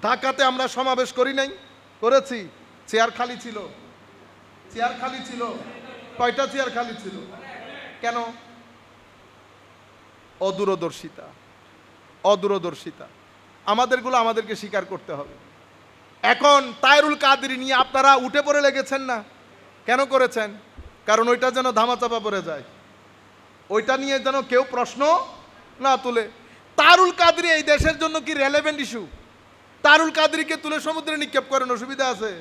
ঢাকাতে আমরা সমাবেশ করি নাই? করেছি। চেয়ার খালি ছিল, চেয়ার খালি ছিল। কয়টা চেয়ার খালি ছিল? কেন? অদূরদর্শিতা, অদূরদর্শিতা। আমাদেরগুলো আমাদেরকে স্বীকার করতে হবে। এখন তায়রুল কাদরি নিয়ে আপনারা উঠে পড়ে লেগেছেন না? কেন করেছেন? কারণ ওইটা যেন ধামাচাপা পড়ে যায়, ওইটা নিয়ে যেন কেউ প্রশ্ন না তুলে। তায়রুল কাদরি এই দেশের জন্য কি রেলেভেন্ট ইস্যু? তায়রুল কাদরিকে তুলে সমুদ্রে নিক্ষেপ করেন, অসুবিধা আছে?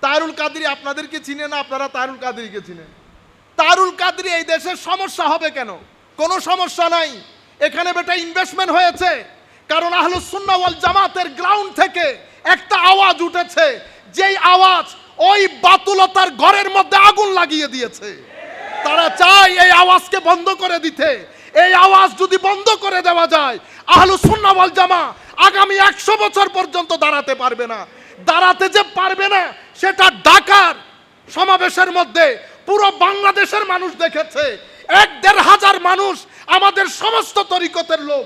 তায়রুল কাদরি আপনাদেরকে চিনে না, আপনারা তায়রুল কাদরিকে চিনেন। তায়রুল কাদরি এই দেশের সমস্যা হবে কেন? কোনো সমস্যা নাই। এখানে বেটা ইনভেস্টমেন্ট হয়েছে, কারণ আহলুস সুন্নাহ ওয়াল জামাতের গ্রাউন্ড থেকে একটা আওয়াজ উঠেছে, যেই আওয়াজ ওই বাতুলতার ঘরের মধ্যে আগুন লাগিয়ে দিয়েছে। তারা চায় এই আওয়াজকে বন্ধ করে দিতে। এই আওয়াজ যদি বন্ধ করে দেওয়া যায়, আহলুস সুন্নাহ ওয়াল জামা আগামী 100 বছর পর্যন্ত দাঁড়াতে পারবে না। দাঁড়াতে যে পারবে না, সেটা ঢাকার সমাবেশের মধ্যে পুরো বাংলাদেশের মানুষ দেখেছে। 1-1.5 হাজার মানুষ, আমাদের সমস্ত তরিকতের লোক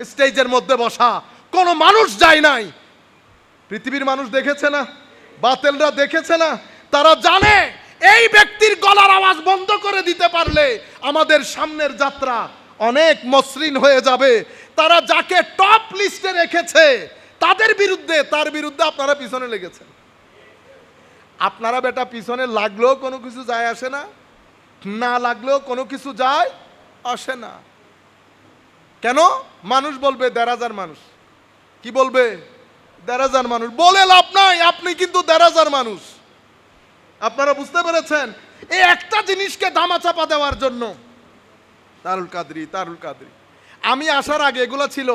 স্টেজের মধ্যে বসা, কোনো মানুষ যায় নাই। পৃথিবীর মানুষ দেখেছে না? বাতেলরা দেখেছে না? তারা জানে এই ব্যক্তির গলার আওয়াজ বন্ধ করে দিতে পারলে আমাদের সামনের যাত্রা অনেক মসৃণ হয়ে যাবে। তারা যাকে টপ লিস্টে রেখেছে তার বিরুদ্ধে আপনারা পিছনে লেগেছেন। আপনারা বেটা পিছনে লাগলেও কোনো কিছু যায় আসে না, না লাগলেও কোনো কিছু যায় আসে না। কেন? মানুষ বলবে 1,500 মানুষ। কি বলবে? 1,500 মানুষ। বলে লাভ নাই, আপনি কিন্তু 1,500 মানুষ। আপনারা বুঝতে পেরেছেন? এই একটা জিনিসকে ধামাচাপা দেওয়ার জন্য তায়রুল কাদরি। আমি আসার আগে এগুলা ছিল।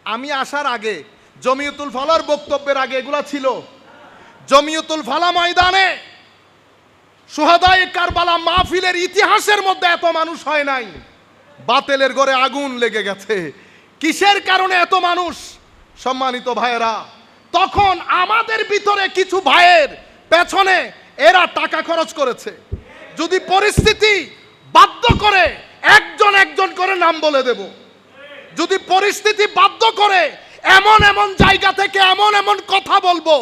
আমি আসার আগে জমিয়তুল ফালার বক্তব্যের আগে এগুলা ছিল। জমিয়তুল ফালা ময়দানে শুহাদায়ে কারবালা মাহফিলের ইতিহাসের মধ্যে এত মানুষ হয় নাই। বাতেলের ঘরে আগুন লেগে গেছে। কিসের কারণে এত মানুষ? সম্মানিত ভাইয়েরা, তখন আমাদের ভিতরে কিছু ভাইয়ের পেছনে এরা টাকা খরচ করেছে। যদি পরিস্থিতি বাধ্য করে একজন করে নাম বলে দেব। যদি পরিস্থিতি বাধ্য করে এমন জায়গা থেকে এমন কথা বলবো,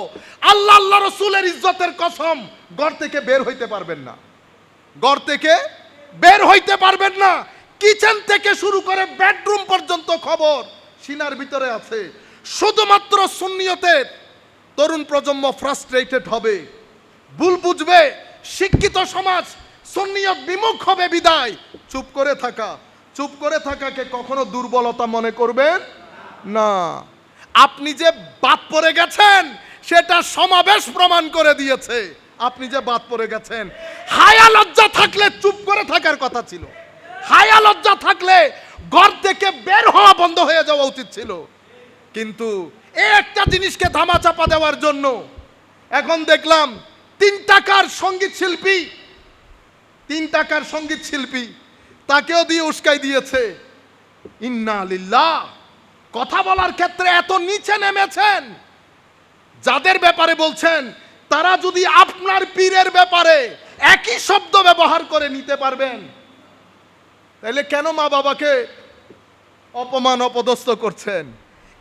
আল্লাহ রাসূলের ইজ্জতের কসম, ঘর থেকে বের হইতে পারবেন না। ঘর থেকে বের হইতে পারবেন না। কিচেন থেকে শুরু করে বেডরুম পর্যন্ত খবর সিনার ভিতরে আছে। শুধুমাত্র সুন্নিয়তের তরুণ প্রজন্ম ফ্রাস্ট্রেটেড হবে, ভুল বুঝবে, শিক্ষিত সমাজ সুন্নিয়ত বিমুখ হবে বিদায় চুপ করে থাকাকে কখনো দুর্বলতা মনে করবেন না। আপনি যে বাদ পড়ে গেছেন সেটা সমাবেশ প্রমাণ করে দিয়েছে। আপনি যে বাদ পড়ে গেছেন, হায়া লজ্জা থাকলে চুপ করে থাকার কথা ছিল। হায়া লজ্জা থাকলে ঘর থেকে বের হওয়া বন্ধ হয়ে যাওয়া উচিত ছিল। কিন্তু এই একটা জিনিসকে ধামাচাপা দেওয়ার জন্য এখন দেখলাম 3 টাকার সঙ্গীত শিল্পী তাকেও দিয়ে উস্কাই দিয়েছে। ইন্না লিল্লাহ। কথা বলার ক্ষেত্রে এত নিচে নেমেছেন। যাদের ব্যাপারে বলছেন তারা যদি আপনার পীরের ব্যাপারে একই শব্দ ব্যবহার করে নিতে পারবেন, তাহলে কেন মা বাবাকে অপমান অপদস্থ করছেন?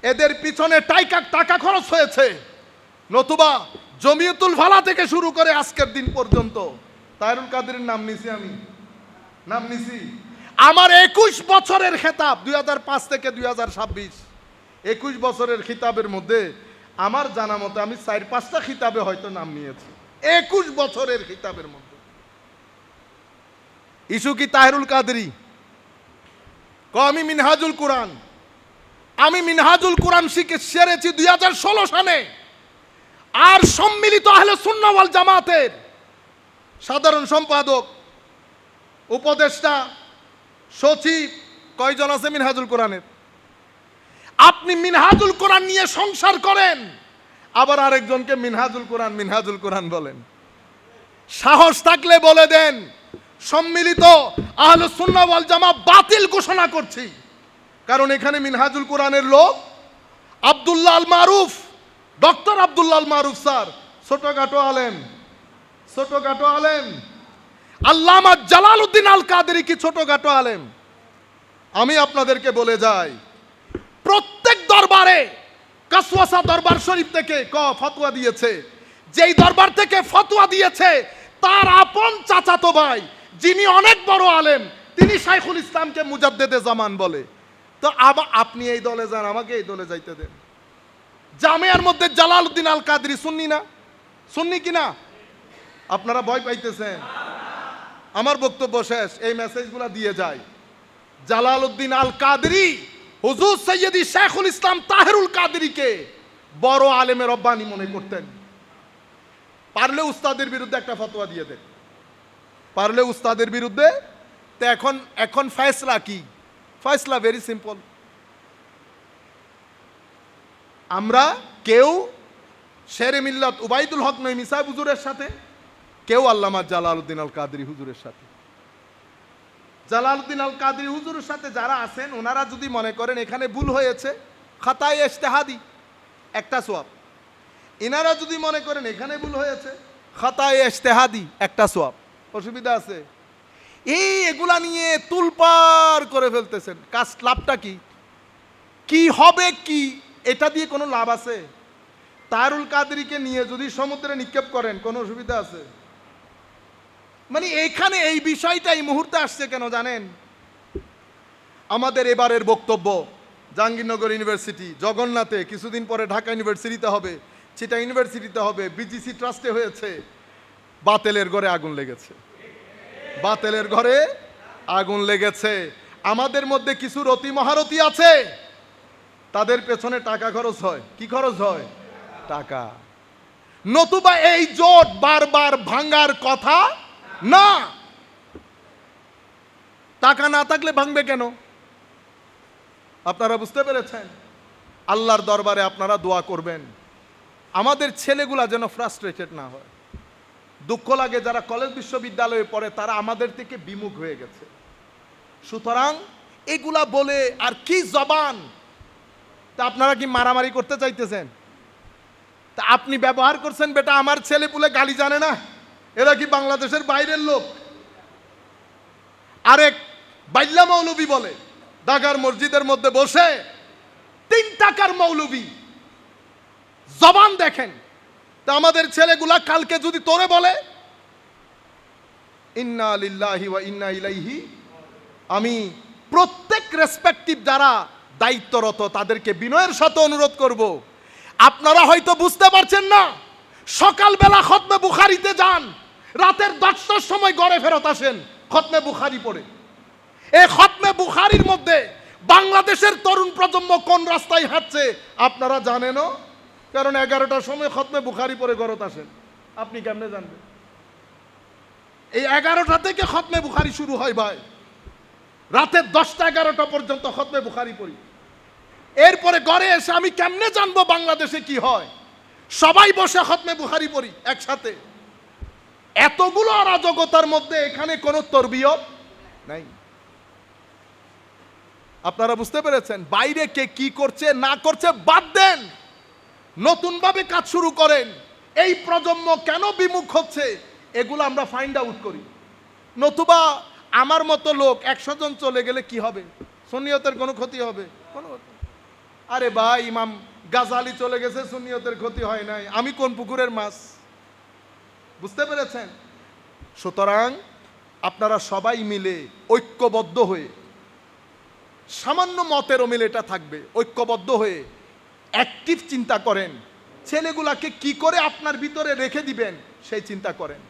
এদের পিছনে টাকা খরচ হয়েছে। নতুবা জমিয়তুল ফালা থেকে শুরু করে আজকের দিন পর্যন্ত তায়রুল কাদরির নাম নিছি। আমার 21 বছরের খেতাব, 2005 থেকে 2026, 21 বছরের খিতাবের মধ্যে আমার জানা মতে আমি 4-5টা খিতাবে হয়তো নাম নিয়েছি। 21 বছরের খিতাবের মধ্যে ইস্যু কি তাহেরুল কাদরি? আমি মিনহাজুল কোরআন সেরেছি 2016 সালে। আর সম্মিলিত আহলে সুন্নাহ ওয়াল জামাতের সাধারণ সম্পাদক, উপদেষ্টা, সচিব কয়জন আছে মিনহাজুল কোরআনের? আপনি মিনহাজুল কোরআন নিয়ে সংসার করেন, আবার আরেকজনকে মিনহাজুল কোরআন বলেন। সাহস থাকলে বলে দেন সম্মিলিত আহলে সুন্নাহ ওয়াল জামাত বাতিল ঘোষণা করছি। কারণ এখানে মিনহাজুল কোরআনের লোক ডক্টর আব্দুল্লাহ আল মারুফ স্যার ছোটখাটো আলেম। আল্লামা জালালউদ্দিন আল কাদেরী কি ছোটখাটো আলেম? আমি আপনাদেরকে বলে যাই, প্রত্যেক দরবারে ওয়াসওয়াসা দরবার শরীফ থেকে ফতোয়া দিয়েছে, যেই দরবার থেকে ফতোয়া দিয়েছে তার আপন চাচাতো ভাই যিনি অনেক বড় আলেম, তিনি শাইখুল ইসলামকে মুজাদ্দেদে জামান বলে। তো আপনি এই দলে যান, আমাকে এই দলে যাইতে দেন। জামিয়ার মধ্যে জালালউদ্দিন আল কাদরি সুন্নি না? সুন্নি কিনা? আপনারা ভয় পাইতেছেন? আমার বক্তব্য শেষ, এই মেসেজগুলো দিয়ে যায়। জালালউদ্দিন আল কাদরি হুজুর সৈয়দি শাইখুল ইসলাম তাহেরুল কাদরিকে বড় আলেমের রব্বানি মনে করতেন। পারলে উস্তাদের বিরুদ্ধে একটা ফতোয়া দিয়ে দেন, পারলে উস্তাদের বিরুদ্ধে। তো এখন ফয়সলা কি? ফয়সলা ভেরি সিম্পল। আমরা কেউ শেরে মিল্লাত উবাইদুল হক নঈম সাহেব হুজুরের সাথে, কেউ আল্লামা জালালউদ্দিন আল কাদরি হুজুরের সাথে। জালালউদ্দিন আল কাদরি হুজুরের সাথে যারা আছেন ওনারা যদি মনে করেন এখানে ভুল হয়েছে, খাতায় ইজতিহাদি একটা সওয়াব। এনারা যদি মনে করেন এখানে ভুল হয়েছে, খাতায় ইজতিহাদি একটা সওয়াব। অসুবিধা আছে? এগুলা নিয়ে তুলপার করে ফেলতেছেন। কাজ লাভটা কি? কি হবে কি? এটা দিয়ে কোনো লাভ আছে? তাহেরুল কাদরিকে নিয়ে যদি সমুদ্রে নিক্ষেপ করেন কোনো অসুবিধা আছে? মানে এইখানে এই বিষয়টা এই মুহূর্তে আসছে কেন জানেন? আমাদের এবারের বক্তব্য জাহাঙ্গীরনগর ইউনিভার্সিটি, জগন্নাথে, কিছুদিন পরে ঢাকা ইউনিভার্সিটিতে হবে, চিটা ইউনিভার্সিটিতে হবে, বিজিসি ট্রাস্টে হয়েছে। বাতেলের ঘরে আগুন লেগেছে, বাতেলের ঘরে আগুন লেগেছে। আমাদের মধ্যে কিছু রতি মহারতি আছে, তাদের পেছনে টাকা খরচ হয়। কি খরচ হয়? টাকা। নতুবা এই জোট বারবার ভাঙার কথা না। টাকা না থাকলে ভাঙবে কেন? আপনারা বুঝতে পেরেছেন? আল্লাহর দরবারে আপনারা দোয়া করবেন আমাদের ছেলেগুলা যেন ফ্রাস্ট্রেটেড না হয়। দুঃখ লাগে যারা কলেজ বিশ্ববিদ্যালয়ে পড়ে তারা আমাদের থেকে বিমুখ হয়ে গেছে। সুতরাং এগুলা বলে আর কি জবান? তা আপনারা কি মারামারি করতে চাইতেছেন? তা আপনি ব্যবহার করছেন, বেটা আমার ছেলে পুলে গালি জানে না, এরা কি বাংলাদেশের বাইরের লোক? আরেক বাইল্লা মৌলবী বলে ঢাকার মসজিদের মধ্যে বসে 3 টাকার মৌলবী, জবান দেখেন। তা আমাদের ছেলেগুলা কালকে যদি তোরে বলে ইন্না লিল্লাহি ওয়া ইন্না ইলাইহি, আমি প্রত্যেক রেসপেক্টিভ যারা দায়িত্বরত তাদেরকে বিনয়ের সাথে অনুরোধ করব, আপনারা হয়তো বুঝতে পারছেন না, সকালবেলা খতমে বুখারীতে যান, রাতের 10টার সময় ঘরে ফেরত আসেন খতমে বুখারী পড়ে। এই খতমে বুখারীর মধ্যে বাংলাদেশের তরুণ প্রজন্ম কোন রাস্তায় হাঁটছে আপনারা জানেনও? কারণ 11টার সময় খতমে বুখারী পড়ে ঘরত আসেন। আপনি কেমনে জানবেন? এই 11টা থেকে খতমে বুখারী শুরু হয় ভাই, রাতের 10টা 11টা পর্যন্ত খতমে বুখারী পড়ি। এরপরে ঘরে এসে আমি কেমনে জানবো বাংলাদেশে কি হয়? সবাই বসে খতমে বুখারী পড়ি একসাথে। এতগুলো অরাজকতার মধ্যে এখানে কোনো তরবিয়ত নাই। আপনারা বুঝতে পেরেছেন? বাইরে কে কি করছে না করছে বাদ দেন, নতুন ভাবে কাজ শুরু করেন। এই প্রজন্ম কেন বিমুখ হচ্ছে এগুলো আমরা ফাইন্ড আউট করি। নতুবা আমার মতো লোক 100 জন চলে গেলে কি হবে? সুন্নিয়তের কোনো ক্ষতি হবে? কোনো। আরে ভাই ইমাম গাজালি চলে গেছে, সুন্নিয়তের ক্ষতি হয় নাই, আমি কোন পুকুরের মাছ? বুঝতে পেরেছেন? সুতরাং আপনারা সবাই মিলে ঐক্যবদ্ধ হয়ে, সামান্য মতের অমিল এটা থাকবে, ঐক্যবদ্ধ হয়ে অ্যাক্টিভ চিন্তা করেন। ছেলেগুলাকে কি করে আপনার ভিতরে রেখে দিবেন সেই চিন্তা করেন।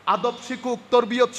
আদব শিখুক, তরবিয়ত